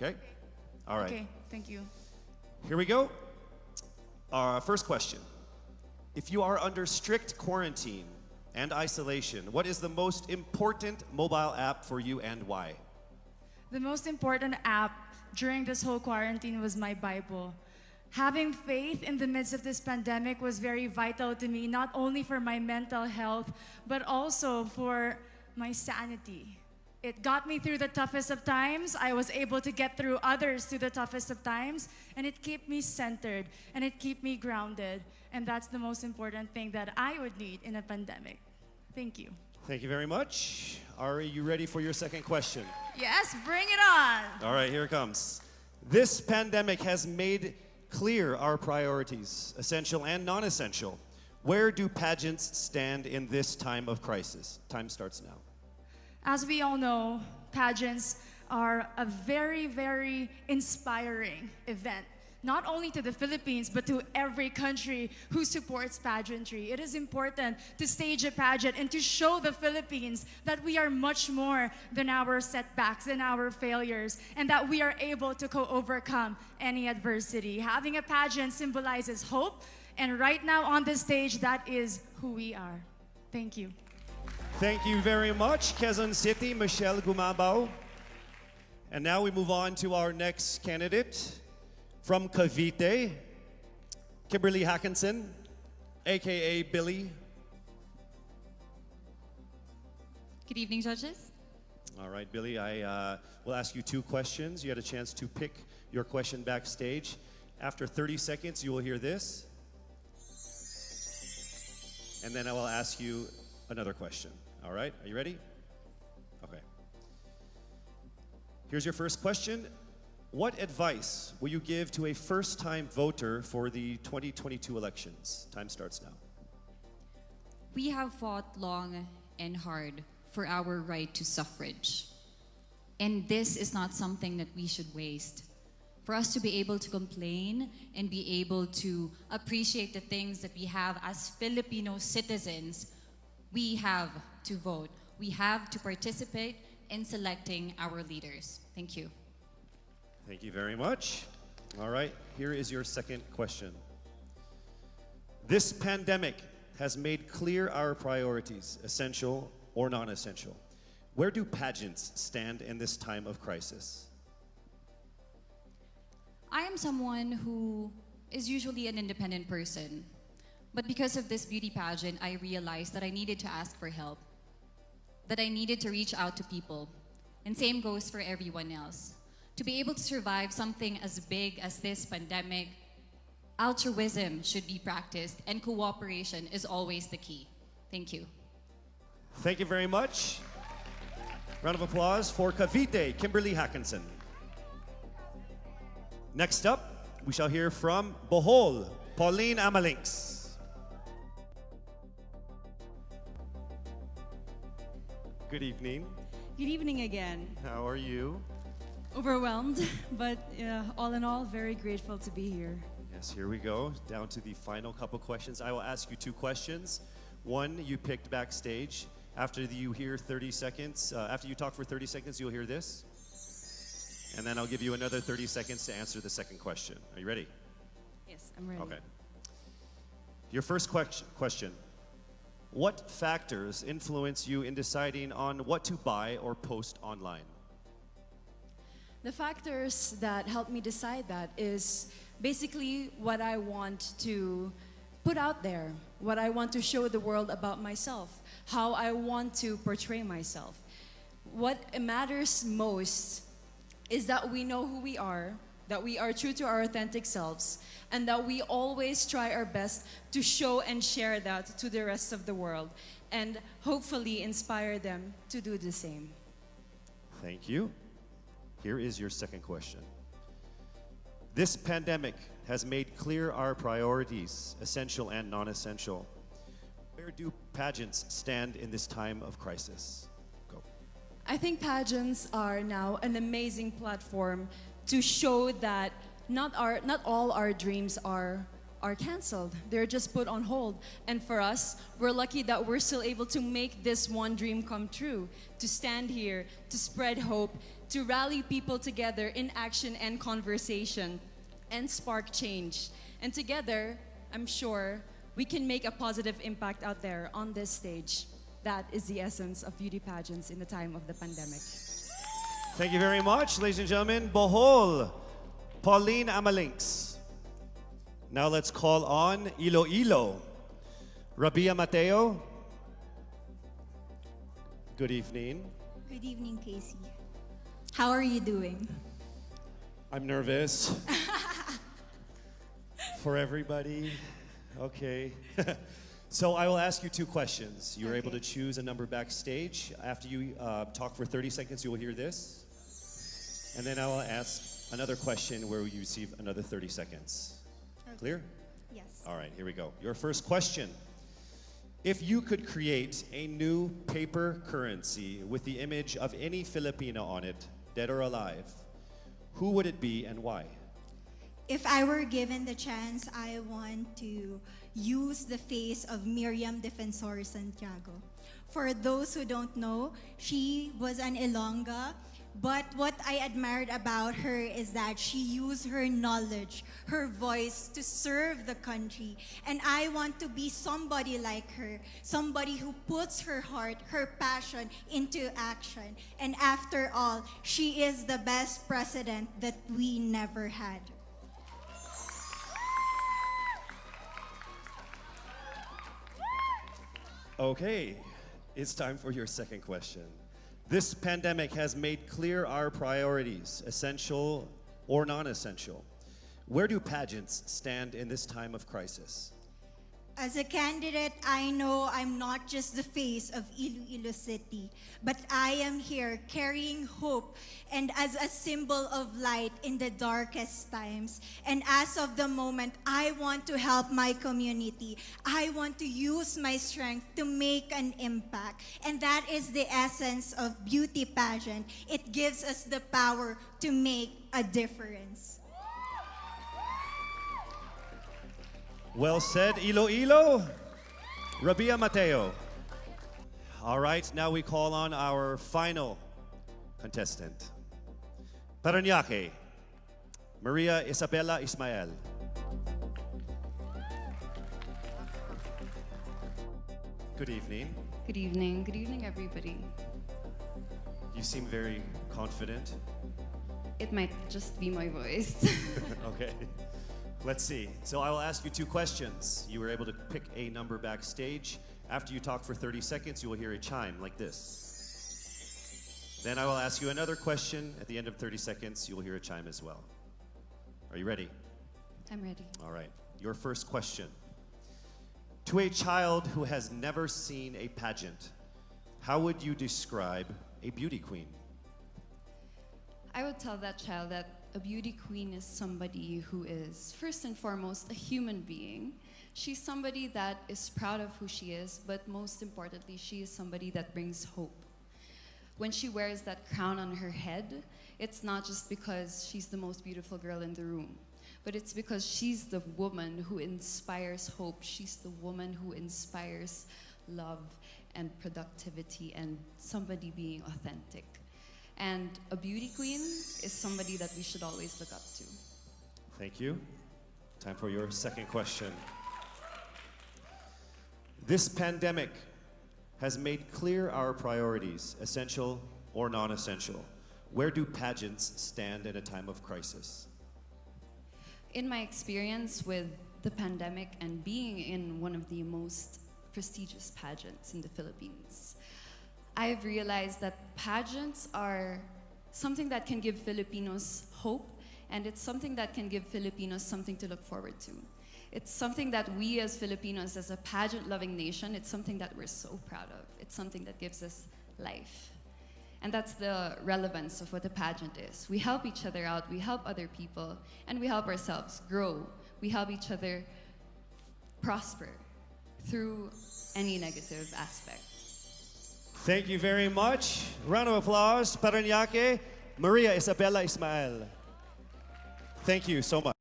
Okay? All right. Okay, thank you. Here we go. Our first question. If you are under strict quarantine and isolation, what is the most important mobile app for you and why? The most important app during this whole quarantine was my Bible. Having faith in the midst of this pandemic was very vital to me, not only for my mental health, but also for my sanity. It got me through the toughest of times. I was able to get through others through the toughest of times, and it kept me centered and it kept me grounded. And that's the most important thing that I would need in a pandemic. Thank you. Thank you very much. Are you ready for your second question? Yes, bring it on. All right, here it comes. This pandemic has made clear our priorities, essential and non-essential. Where do pageants stand in this time of crisis? Time starts now. As we all know, pageants are a very, very inspiring event, not only to the Philippines, but to every country who supports pageantry. It is important to stage a pageant and to show the Philippines that we are much more than our setbacks and our failures, and that we are able to overcome any adversity. Having a pageant symbolizes hope, and right now on the stage, that is who we are. Thank you. Thank you very much, Quezon City, Michelle Gumabao. And now we move on to our next candidate from Cavite, Kimberly Hackinson, aka Billy. Good evening, judges. All right, Billy, I will ask you two questions. You had a chance to pick your question backstage. After 30 seconds, you will hear this. And then I will ask you another question. All right, are you ready? Okay. Here's your first question. What advice will you give to a first-time voter for the 2022 elections? Time starts now. We have fought long and hard for our right to suffrage. And this is not something that we should waste. For us to be able to complain and be able to appreciate the things that we have as Filipino citizens, we have to vote. We have to participate in selecting our leaders. Thank you. Thank you very much. All right, here is your second question. This pandemic has made clear our priorities, essential or non-essential. Where do pageants stand in this time of crisis? I am someone who is usually an independent person. But because of this beauty pageant, I realized that I needed to ask for help, that I needed to reach out to people. And same goes for everyone else. To be able to survive something as big as this pandemic, altruism should be practiced and cooperation is always the key. Thank you. Thank you very much. Round of applause for Cavite, Kimberly Hackinson. Next up, we shall hear from Bohol, Pauline Amalinks. Good evening. Good evening again. How are you? Overwhelmed, but all in all, very grateful to be here. Yes, here we go. Down to the final couple questions. I will ask you two questions. One you picked backstage. After you hear 30 seconds, after you talk for 30 seconds, you'll hear this. And then I'll give you another 30 seconds to answer the second question. Are you ready? Yes, I'm ready. Okay. Your first question. What factors influence you in deciding on what to buy or post online? The factors that help me decide that is basically what I want to put out there, what I want to show the world about myself, how I want to portray myself. What matters most is that we know who we are, that we are true to our authentic selves, and that we always try our best to show and share that to the rest of the world, and hopefully inspire them to do the same. Thank you. Here is your second question. This pandemic has made clear our priorities, essential and non-essential. Where do pageants stand in this time of crisis? Go. I think pageants are now an amazing platform to show that not all our dreams are canceled. They're just put on hold. And for us, we're lucky that we're still able to make this one dream come true, to stand here, to spread hope, to rally people together in action and conversation and spark change. And together, I'm sure we can make a positive impact out there on this stage. That is the essence of beauty pageants in the time of the pandemic. Thank you very much, ladies and gentlemen. Bohol, Pauline Amalinks. Now let's call on Iloilo, Rabia Mateo. Good evening. Good evening, Casey. How are you doing? I'm nervous. For everybody. Okay. So I will ask you two questions. You're able to choose a number backstage. After you talk for 30 seconds, you will hear this. And then I will ask another question where you receive another 30 seconds. Okay. Clear? Yes. All right, here we go. Your first question. If you could create a new paper currency with the image of any Filipino on it, dead or alive, who would it be and why? If I were given the chance, I want to use the face of Miriam Defensor Santiago. For those who don't know, she was an Ilongga, but what I admired about her is that she used her knowledge, her voice to serve the country. And I want to be somebody like her, somebody who puts her heart, her passion into action. And after all, she is the best president that we never had. Okay, it's time for your second question. This pandemic has made clear our priorities, essential or non-essential. Where do pageants stand in this time of crisis? As a candidate, I know I'm not just the face of Iloilo City, but I am here carrying hope and as a symbol of light in the darkest times. And as of the moment, I want to help my community. I want to use my strength to make an impact. And that is the essence of beauty pageant. It gives us the power to make a difference. Well said, Iloilo. Rabia Mateo. All right, now we call on our final contestant. Parañaque, Maria Isabella Ismael. Good evening. Good evening. Good evening, everybody. You seem very confident. It might just be my voice. Okay. Let's see. So I will ask you two questions. You were able to pick a number backstage. After you talk for 30 seconds, you will hear a chime like this. Then I will ask you another question. At the end of 30 seconds, you will hear a chime as well. Are you ready? I'm ready. All right. Your first question. To a child who has never seen a pageant, how would you describe a beauty queen? I would tell that child that a beauty queen is somebody who is, first and foremost, a human being. She's somebody that is proud of who she is, but most importantly, she is somebody that brings hope. When she wears that crown on her head, it's not just because she's the most beautiful girl in the room, but it's because she's the woman who inspires hope. She's the woman who inspires love and productivity and somebody being authentic. And a beauty queen is somebody that we should always look up to. Thank you. Time for your second question. This pandemic has made clear our priorities, essential or non-essential. Where do pageants stand in a time of crisis? In my experience with the pandemic and being in one of the most prestigious pageants in the Philippines, I've realized that pageants are something that can give Filipinos hope, and it's something that can give Filipinos something to look forward to. It's something that we as Filipinos, as a pageant-loving nation, it's something that we're so proud of. It's something that gives us life. And that's the relevance of what a pageant is. We help each other out, we help other people, and we help ourselves grow. We help each other prosper through any negative aspect. Thank you very much. Round of applause, Parañaque, Maria Isabella Ismael. Thank you so much.